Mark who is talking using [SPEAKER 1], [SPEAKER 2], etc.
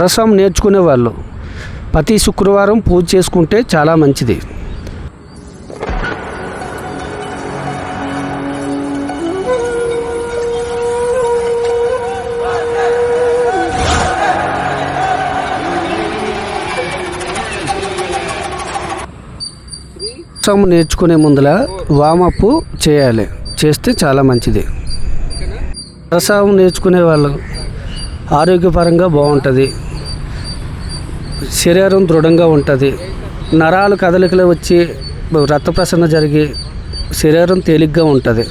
[SPEAKER 1] రసం నేర్చుకునే వాళ్ళు ప్రతి శుక్రవారం పూజ చేసుకుంటే చాలా మంచిది. రసం నేర్చుకునే ముందర వామప్ చేయాలి, చేస్తే చాలా మంచిది. రసం నేర్చుకునే వాళ్ళు ఆరోగ్యపరంగా బాగుంటుంది, శరీరం దృఢంగా ఉంటుంది, నరాలు కదలికలు వచ్చి రక్త ప్రసరణ జరిగి శరీరం తేలిగ్గా ఉంటుంది.